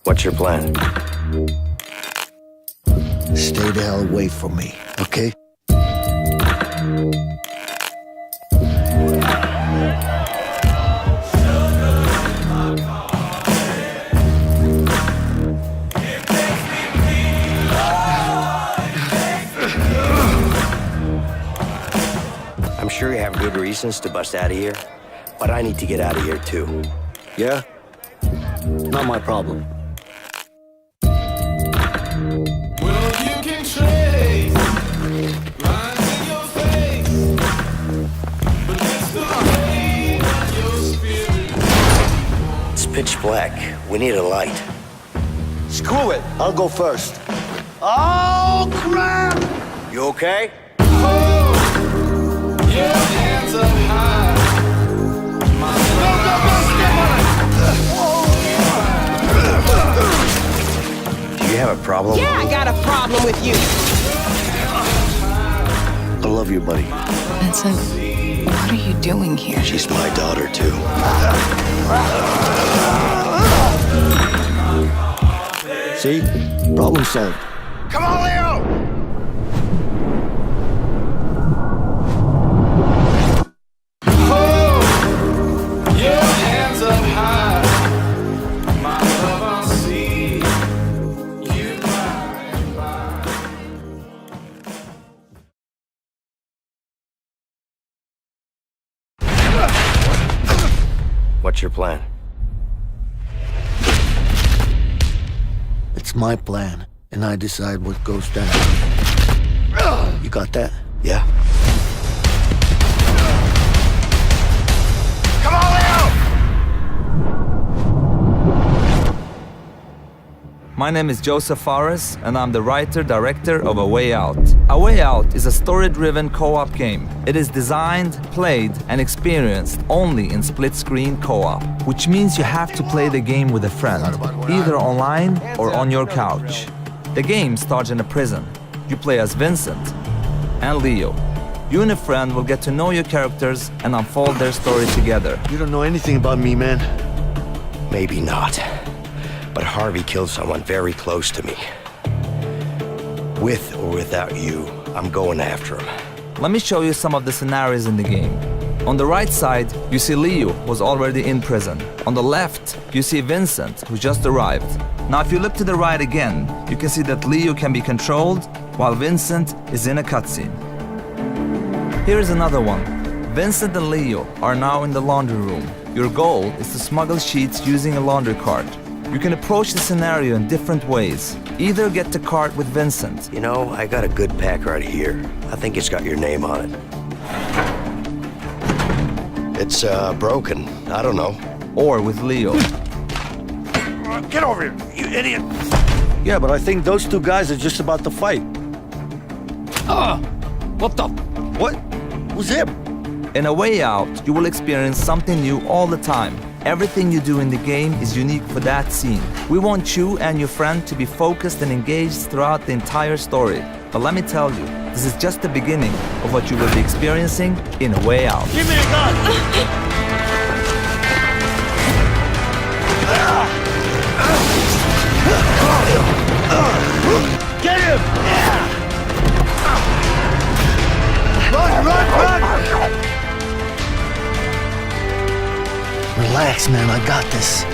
What's your plan? Stay the hell away from me, okay? I'm sure you have good reasons to bust out of here, but I need to get out of here too. Yeah? Not my problem. Well, you can trace lines in your face, but it's the pain of your spirit. It's pitch black. We need a light. Screw it! I'll go first. Oh, crap! You okay? Your hands up high. Do you have a problem? Yeah, I got a problem with you. I love you, buddy. Vincent, what are you doing here? She's my daughter too. See? Problem solved. Come on, Leo! Your hands up high. My love, I'll see you by and by. What's your plan? It's my plan, and I decide what goes down. You got that? Yeah. Come on, Leo! My name is Joseph Fares, and I'm the writer-director of A Way Out. A Way Out is a story-driven co-op game. It is designed, played, and experienced only in split-screen co-op, which means you have to play the game with a friend, either online or on your couch. The game starts in a prison. You play as Vincent and Leo. You and a friend will get to know your characters and unfold their story together. You don't know anything about me, man. Maybe not. But Harvey killed someone very close to me. With or without you, I'm going after him. Let me show you some of the scenarios in the game. On the right side, you see Leo, who's already in prison. On the left, you see Vincent, who just arrived. Now, if you look to the right again, you can see that Leo can be controlled, while Vincent is in a cutscene. Here is another one. Vincent and Leo are now in the laundry room. Your goal is to smuggle sheets using a laundry cart. You can approach the scenario in different ways. Either get the cart with Vincent. You know, I got a good pack right here. I think it's got your name on it. It's, broken. I don't know. Or with Leo. Get over here, you idiot! Yeah, but I think those two guys are just about to fight. What the? What? Who's him? In A Way Out, you will experience something new all the time. Everything you do in the game is unique for that scene. We want you and your friend to be focused and engaged throughout the entire story. But let me tell you, this is just the beginning of what you will be experiencing in A Way Out. Give me a gun! Get him! Run, run, run! Relax, man, I got this.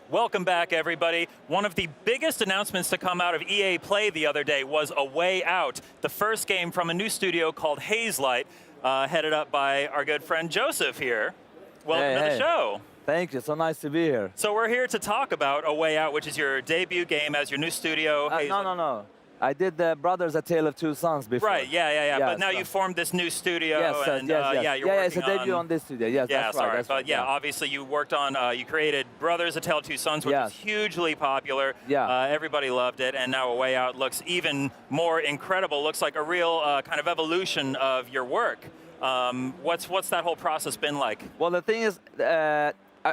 Welcome back, everybody. One of the biggest announcements to come out of EA Play the other day was A Way Out, the first game from a new studio called Hazelight, headed up by our good friend Joseph here. Welcome to the show. Thank you, so nice to be here. So we're here to talk about A Way Out, which is your debut game as your new studio. No. I did the Brothers: A Tale of Two Sons before. Right, yeah. But now so- you formed this new studio, Yes, and yes. you're It's a working debut on this studio. Yes, Yeah, that's sorry, right. That's but right, yeah, obviously you worked on, you created Brothers: A Tale of Two Sons, which Yes. was hugely popular. Yeah. Everybody loved it, and now A Way Out looks even more incredible. Looks like a real kind of evolution of your work. What's that whole process been like? Well, the thing is,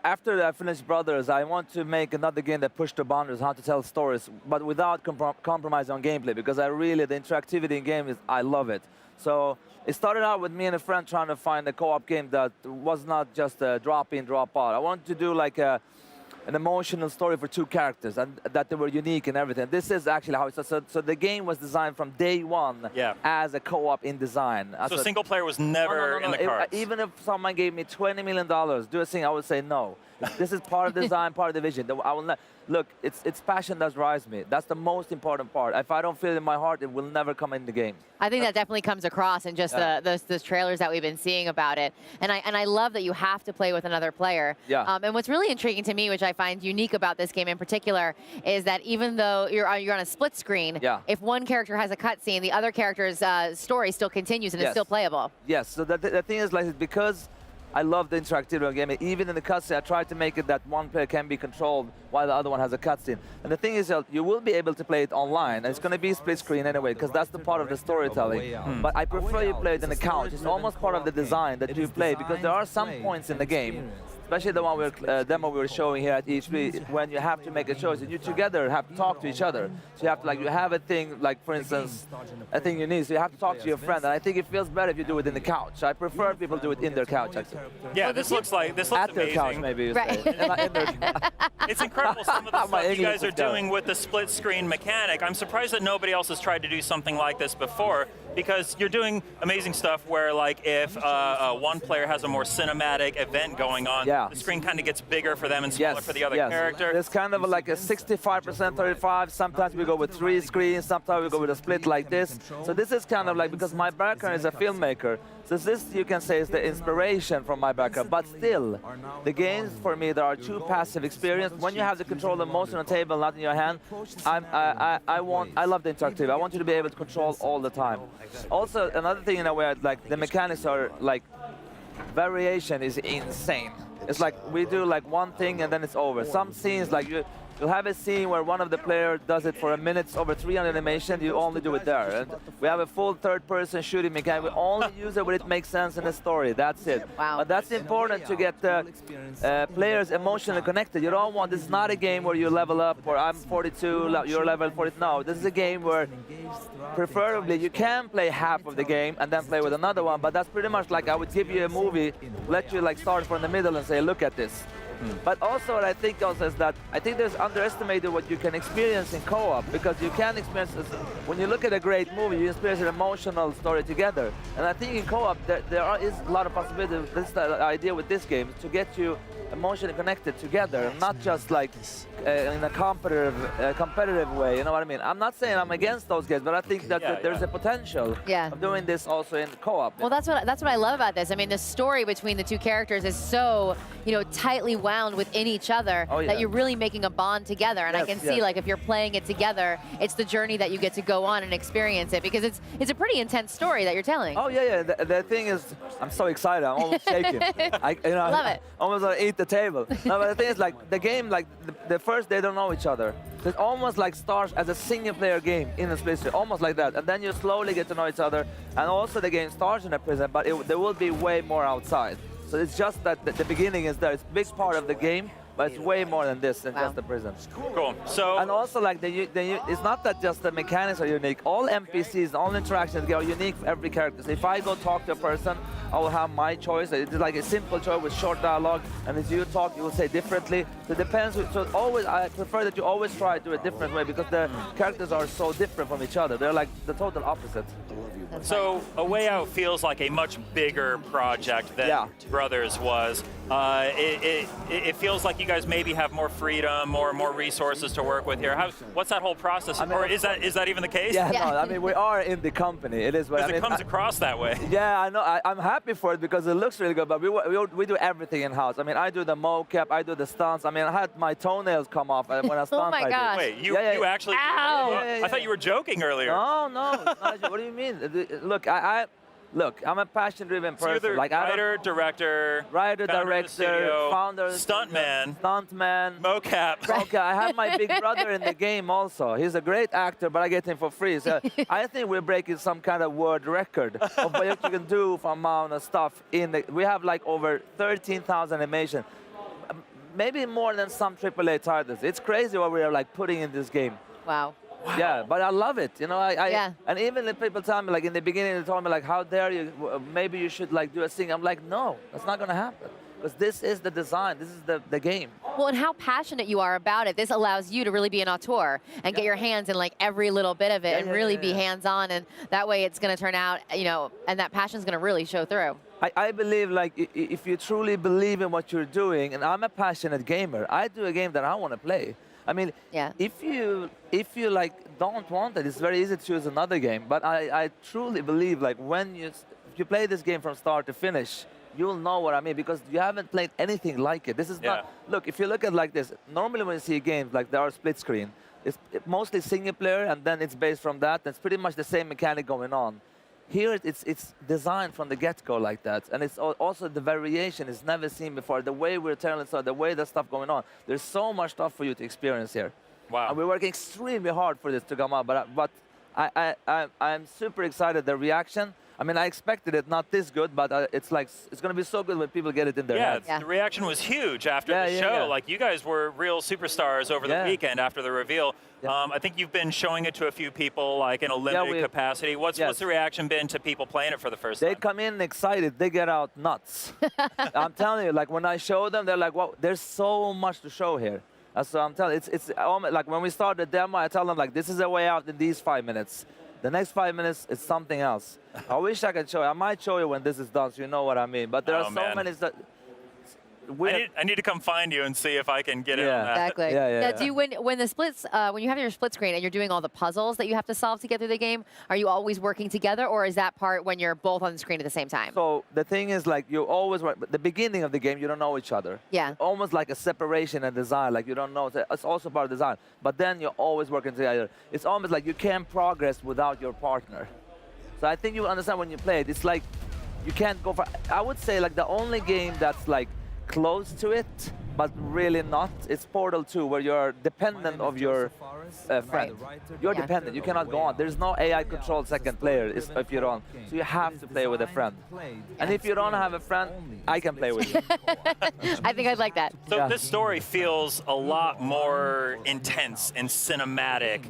after I finished Brothers, I want to make another game that pushed the boundaries, how to tell stories, but without compromising on gameplay, because the interactivity in game is, I love it. So it started out with me and a friend trying to find a co-op game that was not just a drop in, drop out. I wanted to do like an emotional story for two characters, and that they were unique and everything. This is actually how it's so the game was designed from day one as a co-op in design. So single player was never in the cards? Even if someone gave me $20 million, do a thing, I would say no. This is part of the design, part of the vision. I will not, look, it's passion that drives me. That's the most important part. If I don't feel it in my heart, it will never come in the game. I think that definitely comes across in just those trailers that we've been seeing about it. And I love that you have to play with another player. Yeah. And what's really intriguing to me, which I find unique about this game in particular, is that even though you're on a split screen, if one character has a cutscene, the other character's story still continues and is still playable. Yes. So the thing is, like, because I love the interactivity of the game. Even in the cutscene, I try to make it that one player can be controlled while the other one has a cutscene. And the thing is, you will be able to play it online, and it's going to be split screen anyway, because that's the part of the storytelling. But I prefer you play it in the couch. It's almost part of the design that you play, because there are some points in the game, especially the one demo we were showing here at E3, when you have to make a choice, and you together have to talk to each other. So you have to, like, you have a thing, like, for instance, a thing you need, so you have to talk to your friend, and I think it feels better if you do it in the couch. So I prefer people do it in their couch, actually. Yeah, this looks amazing. At their couch, maybe you say. It's incredible some of the stuff you guys are doing with the split screen mechanic. I'm surprised that nobody else has tried to do something like this before, because you're doing amazing stuff where, like, if one player has a more cinematic event going on, the screen kind of gets bigger for them and smaller for the other character. It's kind of like a 65%, 35. Sometimes we go with 3 screens, sometimes we go with a split like this. So this is kind of like, because my background is a filmmaker, so this, you can say, is the inspiration from my background. But still, the games, for me, there are two passive experience. When you have the controller most on the table, not in your hand, I love the interactivity. I want you to be able to control all the time. Also, another thing in a way, like, the mechanics are, like, variation is insane. It's like we do like one thing and then it's over. Some scenes, like you'll have a scene where one of the players does it for a minute, over 300 animation, you only do it there. And we have a full third-person shooting mechanic. We only use it when it makes sense in the story. That's it. Wow. But that's important to get the players emotionally connected. You don't want, this is not a game where you level up, or I'm 42, you're level 40. No, this is a game where preferably you can play half of the game and then play with another one, but that's pretty much like I would give you a movie, let you like start from the middle and say, look at this. But also what I think also is that I think there's underestimated what you can experience in co-op, because you can experience this, when you look at a great movie, you experience an emotional story together. And I think in co-op there is a lot of possibilities. This is the idea with this game, to get you emotionally connected together, not just like in a competitive way, you know what I mean? I'm not saying I'm against those games, but I think that there's a potential of doing this also in co-op. Well, that's what I love about this. I mean, the story between the two characters is so, tightly wound within each other that you're really making a bond together. And I can see, like, if you're playing it together, it's the journey that you get to go on and experience it, because it's a pretty intense story that you're telling. Oh yeah. The thing is, I'm so excited. I'm almost shaking. Love it. Almost want to eat the table. No, but the thing is, like, the game, like the first they don't know each other. So it almost like starts as a single-player game in a split screen, almost like that, and then you slowly get to know each other. And also the game starts in a prison, but there will be way more outside. So it's just that the beginning is there. It's a big part of the game, but it's way more than this, than just the prison. Cool. So, and also, like, it's not that just the mechanics are unique. All NPCs, all interactions are unique for every character. So if I go talk to a person, I will have my choice. It's like a simple choice with short dialogue, and as you talk, you will say differently. So it depends. So always, I prefer that you always try to do it a different way, because the characters are so different from each other. They're like the total opposite. So A Way Out feels like a much bigger project than Brothers was. it feels like you guys maybe have more freedom, more resources to work with here. What's that whole process? Or is that even the case? Yeah, no, I mean, we are in the company. It is what I mean. It comes across that way. Yeah, I know. I'm happy for it because it looks really good, but we do everything in-house. I mean, I do the mocap, I do the stunts. I mean, I had my toenails come off when I stunt. Oh my gosh. Wait, you actually... Ow! I thought you were joking earlier. No. What do you mean? Look, I'm a passion-driven person. So you're the writer, director, founder, stuntman, mocap. Okay, I have my big brother in the game also. He's a great actor, but I get him for free. So I think we're breaking some kind of world record of what you can do for amount of stuff. We have like over 13,000 animation, maybe more than some AAA titles. It's crazy what we are like putting in this game. Wow. Yeah, but I love it. You know, and even if people tell me, like in the beginning, they told me like, how dare you? Maybe you should like do a thing. I'm like, no, that's not gonna happen. Because this is the design, this is the game. Well, and how passionate you are about it. This allows you to really be an auteur and get your hands in like every little bit of it and really be hands-on, and that way it's gonna turn out, you know, and that passion's gonna really show through. I believe like if you truly believe in what you're doing, and I'm a passionate gamer, I do a game that I want to play. I mean, if you like don't want it, it's very easy to choose another game. But I truly believe like if you play this game from start to finish, you'll know what I mean, because you haven't played anything like it. This is not. Look, if you look at it like this, normally when you see games like they are split screen, it's mostly single player, and then it's based from that. It's pretty much the same mechanic going on. Here it's designed from the get-go like that, and it's also the variation is never seen before. The way we're telling story, the way there's stuff going on. There's so much stuff for you to experience here. Wow. And we're working extremely hard for this to come out, but I'm super excited. The reaction. I mean, I expected it not this good, but it's like it's going to be so good when people get it in their heads. The reaction was huge after the show. Like, you guys were real superstars over the weekend after the reveal. I think you've been showing it to a few people, like in a limited capacity. What's the reaction been to people playing it for the first time? They come in excited. They get out nuts. I'm telling you, like when I show them, they're like, "Wow, there's so much to show here." So I'm telling you, it's like when we start the demo, I tell them like, "This is a way out in these 5 minutes." The next 5 minutes is something else. I wish I could show you. I might show you when this is done, so you know what I mean. But there are so many that. I need to come find you and see if I can get in on that. Exactly. Yeah. Do you, when the splits, when you have your split screen and you're doing all the puzzles that you have to solve to get through the game, are you always working together, or is that part when you're both on the screen at the same time? So the thing is, like, you always work. But the beginning of the game, you don't know each other. Yeah. Almost like a separation and design. Like you don't know. It's also part of design. But then you're always working together. It's almost like you can't progress without your partner. So I think you understand when you play it. It's like you can't go for. I would say like the only game that's like close to it, but really not. It's Portal 2, where you're dependent of your friend. You're dependent. You cannot go on. There's no AI-controlled second player if you don't. So you have to play with a friend. And if you don't have a friend, I can play with you. I think I'd like that. So this story feels a lot more intense and cinematic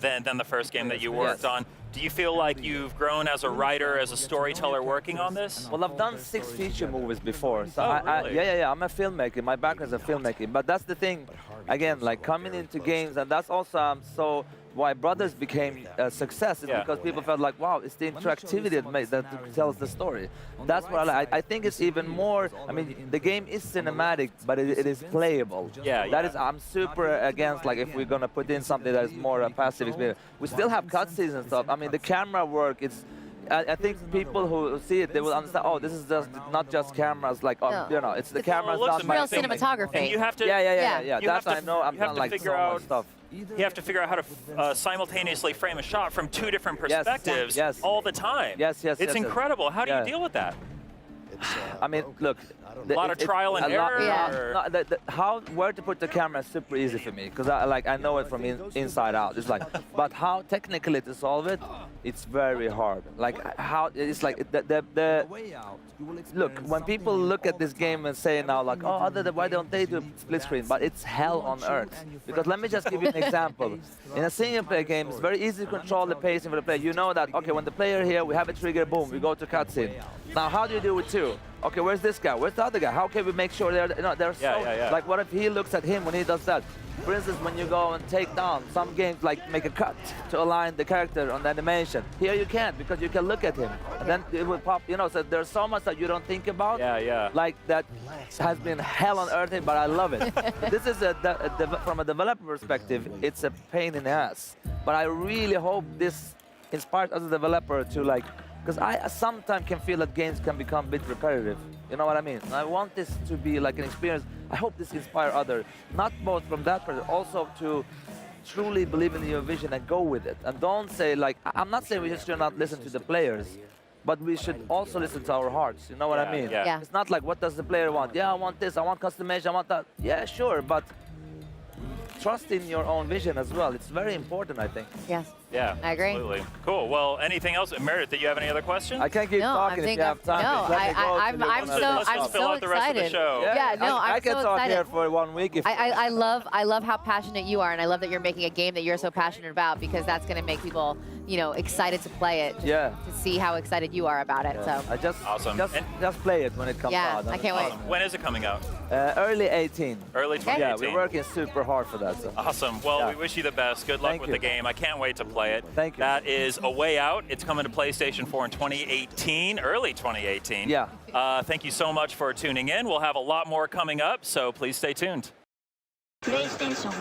than the first game that you worked on. Do you feel like you've grown as a writer, as a storyteller working on this? Well, I've done 6 feature movies before. So really? I'm a filmmaker. My background is a filmmaking. But that's the thing, again, like coming into games, and that's also so why Brothers became a success is because people felt like, wow, it's the interactivity that tells the story. That's what I think it's even more. I mean, the game is cinematic, but it is playable. That is, I'm super against like if we're gonna put in something that is more a passive experience. We still have cutscenes and stuff. I mean, the camera work, it's. I think people who see it, they will understand. Oh, this is just not just cameras. Like, you know, it's the cameras. It's real cinematography. And you have to. That's I know. I'm not like so much stuff. You have to figure out how to simultaneously frame a shot from 2 different perspectives all the time. It's incredible. How do you deal with that? I mean, look. A lot of trial and error. Where to put the camera is super easy for me because I know it from inside out. It's like, but how technically to solve it, it's very hard. Like how it's like the look when people look at this game and say now like, oh, why don't they do split screen? But it's hell on earth. Because let me just give you an example. In a single player game, it's very easy to control the pacing for the player. You know that okay, when the player here, we have a trigger, boom, we go to cutscene. Now, how do you do it with 2? okay, where's this guy? Where's the other guy? How can we make sure they're so, like what if he looks at him when he does that? For instance, when you go and take down, some games like make a cut to align the character on the animation. Here you can't, because you can look at him and then it will pop, so there's so much that you don't think about. Like that has been hell on earth, but I love it. This is from a developer perspective, it's a pain in the ass. But I really hope this inspires as a developer to like, because I sometimes can feel that games can become a bit repetitive. You know what I mean? And I want this to be like an experience. I hope this inspires others, not both from that perspective, also to truly believe in your vision and go with it. And don't say like, I'm not saying we just should not listen to the players, but we should also listen to our hearts. You know what I mean? It's not like, what does the player want? Yeah, I want this, I want customization, I want that. Yeah, sure, but trust in your own vision as well. It's very important, I think. Yes. Yeah, I agree. Absolutely. Cool. Well, anything else? Meredith, do you have any other questions? I can't keep talking if you have time. No, I'm so excited. Yeah, no, I I'm can so talk excited. here for 1 week. If I love how passionate you are, and I love that you're making a game that you're so passionate about, because that's going to make people, excited to play it. Yeah. To see how excited you are about it. So. I just awesome. Just play it when it comes out. Yeah, I can't wait. When is it coming out? Early 18. Early 2018. Yeah, we're working super hard for that. So. Awesome. Well, we wish you the best. Good luck with the game. I can't wait to play it. Thank you. That is A Way Out. It's coming to PlayStation 4 in 2018, early 2018. Yeah. Thank you so much for tuning in. We'll have a lot more coming up, so please stay tuned. PlayStation